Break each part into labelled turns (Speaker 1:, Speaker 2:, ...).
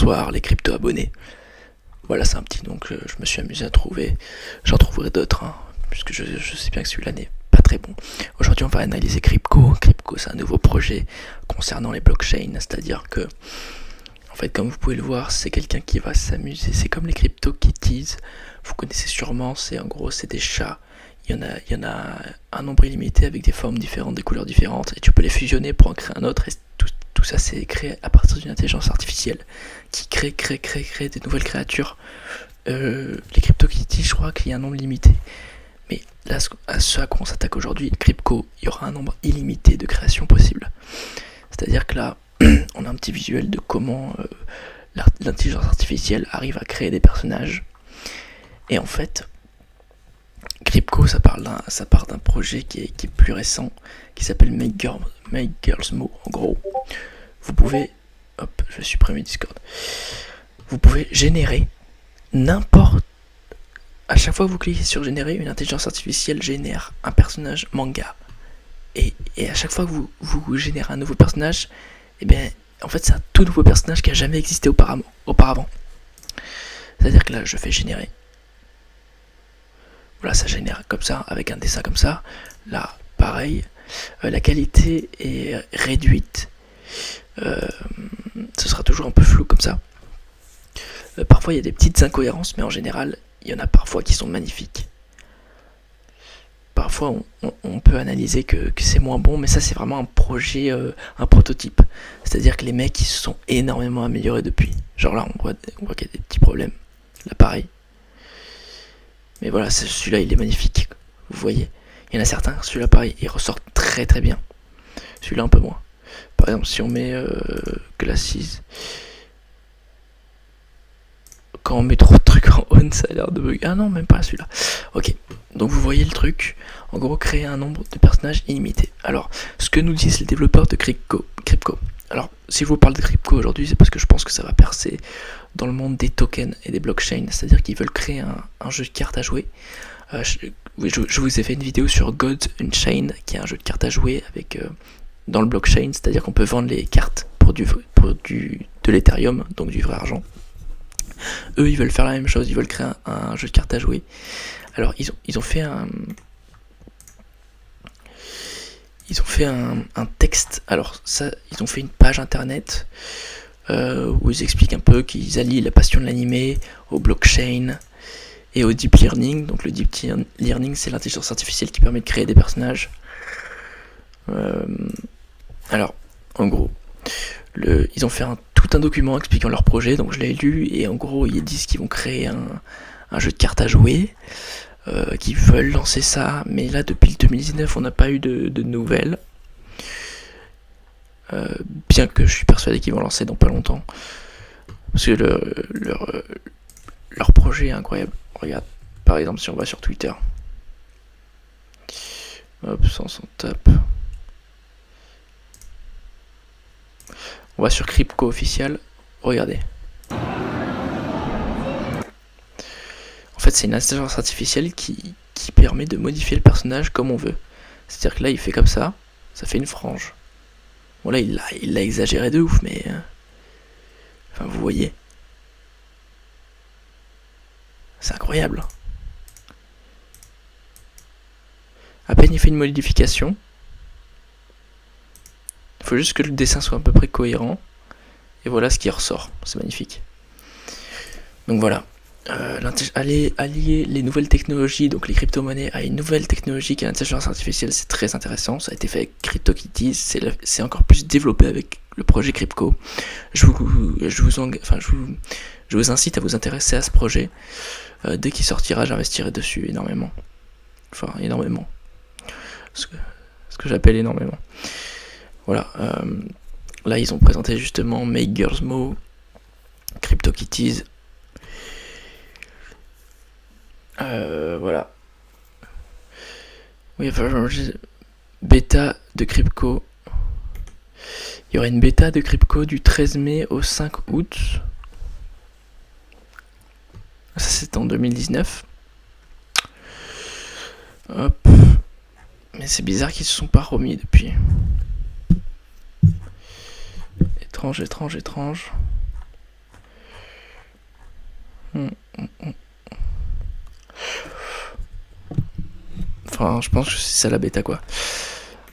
Speaker 1: bonsoir les crypto-abonnés. Voilà, c'est un petit nom que je me suis amusé à trouver. J'en trouverai d'autres, puisque je sais bien que celui-là n'est pas très bon. Aujourd'hui, on va analyser Crypco. Crypco, c'est un nouveau projet concernant les blockchains, c'est-à-dire que, en fait, comme vous pouvez le voir, c'est quelqu'un qui va s'amuser. C'est comme les CryptoKitties. Vous connaissez sûrement, c'est des chats. Il y en a un nombre illimité avec des formes différentes, des couleurs différentes, et tu peux les fusionner pour en créer un autre. Et tout ça, c'est créé à partir d'une intelligence artificielle qui crée des nouvelles créatures. Les CryptoKitties, je crois qu'il y a un nombre limité. Mais là, ce à quoi on s'attaque aujourd'hui, Crypco, il y aura un nombre illimité de créations possibles. C'est-à-dire que là, on a un petit visuel de comment l'intelligence artificielle arrive à créer des personnages. Et en fait, Crypco, ça part d'un projet qui est plus récent, qui s'appelle Make Girls Mo. En gros, vous pouvez, hop, je vais supprimer Discord. Vous pouvez générer n'importe. À chaque fois que vous cliquez sur générer, une intelligence artificielle génère un personnage manga. Et à chaque fois que vous générez un nouveau personnage, eh bien, en fait, c'est un tout nouveau personnage qui a jamais existé auparavant. C'est-à-dire que là, je fais générer. Voilà, ça génère comme ça, avec un dessin comme ça. Là, pareil, la qualité est réduite. Ce sera toujours un peu flou comme ça. Parfois, il y a des petites incohérences, mais en général, il y en a parfois qui sont magnifiques. Parfois, on peut analyser que c'est moins bon, mais ça, c'est vraiment un projet, un prototype. C'est-à-dire que les mecs, ils se sont énormément améliorés depuis. Genre là, on voit qu'il y a des petits problèmes. Là, pareil. Mais voilà, celui-là, il est magnifique. Vous voyez. Il y en a certains, celui-là, pareil, il ressort très très bien. Celui-là, un peu moins. Par exemple, si on met Glasses, quand on met trop de trucs en on, ça a l'air de bug. Ah non, même pas celui-là. Ok, donc vous voyez le truc. En gros, créer un nombre de personnages illimité. Alors, ce que nous disent les développeurs de Crypco. Alors, si je vous parle de Crypco aujourd'hui, c'est parce que je pense que ça va percer dans le monde des tokens et des blockchains. C'est-à-dire qu'ils veulent créer un jeu de cartes à jouer. Je vous ai fait une vidéo sur Gods Unchained, qui est un jeu de cartes à jouer avec dans le blockchain. C'est-à-dire qu'on peut vendre les cartes pour de l'Ethereum, donc du vrai argent. Eux, ils veulent faire la même chose, ils veulent créer un jeu de cartes à jouer. Alors, ils ont fait un texte. Alors, ça, ils ont fait une page internet où ils expliquent un peu qu'ils allient la passion de l'animé au blockchain et au deep learning. Donc, le deep learning, c'est l'intelligence artificielle qui permet de créer des personnages. Alors, en gros, ils ont fait tout un document expliquant leur projet, donc je l'ai lu, et en gros ils disent qu'ils vont créer un jeu de cartes à jouer, qu'ils veulent lancer ça, mais là depuis le 2019 on n'a pas eu de nouvelles, bien que je suis persuadé qu'ils vont lancer dans pas longtemps, parce que leur projet est incroyable. Regarde, par exemple si on va sur Twitter, hop, ça on s'en tape. On va sur Crypco officiel, regardez. En fait, c'est une intelligence artificielle qui permet de modifier le personnage comme on veut. C'est-à-dire que là, il fait comme ça fait une frange. Bon là, il l'a exagéré de ouf, mais... Enfin, vous voyez. C'est incroyable. À peine il fait une modification. Il faut juste que le dessin soit à peu près cohérent. Et voilà ce qui ressort. C'est magnifique. Donc voilà. Allier les nouvelles technologies, donc les crypto-monnaies, à une nouvelle technologie qui est l'intelligence artificielle, c'est très intéressant. Ça a été fait avec CryptoKitties. C'est encore plus développé avec le projet Crypco. Je vous incite à vous intéresser à ce projet. Dès qu'il sortira, j'investirai dessus énormément. Enfin, énormément. Ce que j'appelle énormément. Voilà, là ils ont présenté justement Make Girls Mo, CryptoKitties. Voilà. Oui, enfin, bêta de Crypco. Il y aura une bêta de Crypco du 13 mai au 5 août. Ça c'est en 2019. Hop. Mais c'est bizarre qu'ils se sont pas remis depuis. Étrange. Enfin, je pense que c'est ça la bêta, quoi.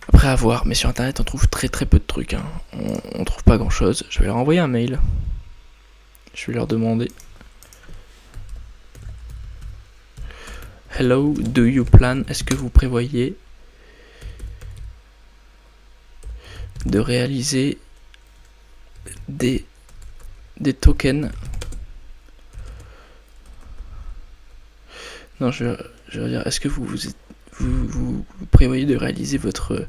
Speaker 1: Après, à voir, mais sur internet, on trouve très très peu de trucs. Hein. On trouve pas grand chose. Je vais leur envoyer un mail. Je vais leur demander. Hello, do you plan? Est-ce que vous prévoyez de réaliser des tokens? Non, je veux dire, est-ce que vous prévoyez de réaliser votre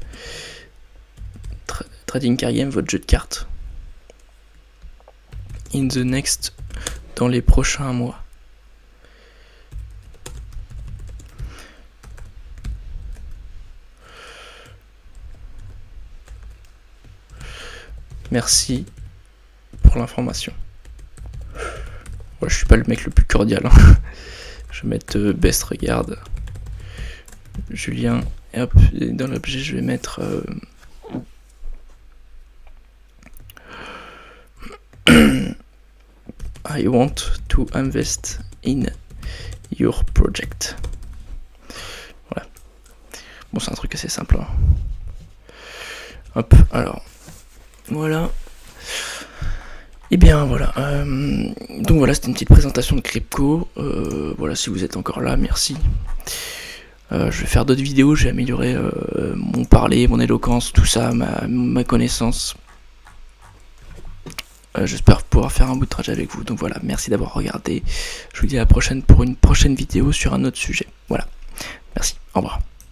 Speaker 1: trading card game, votre jeu de cartes, in the next, dans les prochains mois? Merci pour l'information. Ouais, je suis pas le mec le plus cordial. Hein. Je vais mettre best regarde. Julien. Et hop, dans l'objet, je vais mettre. I want to invest in your project. Voilà. Bon, c'est un truc assez simple. Hein. Hop, alors. Voilà. Et bien voilà. Donc voilà, c'était une petite présentation de Crypco. Voilà, si vous êtes encore là, merci. Je vais faire d'autres vidéos, je vais améliorer mon parler, mon éloquence, tout ça, ma connaissance. J'espère pouvoir faire un bout de trajet avec vous. Donc voilà, merci d'avoir regardé. Je vous dis à la prochaine pour une prochaine vidéo sur un autre sujet. Voilà, merci, au revoir.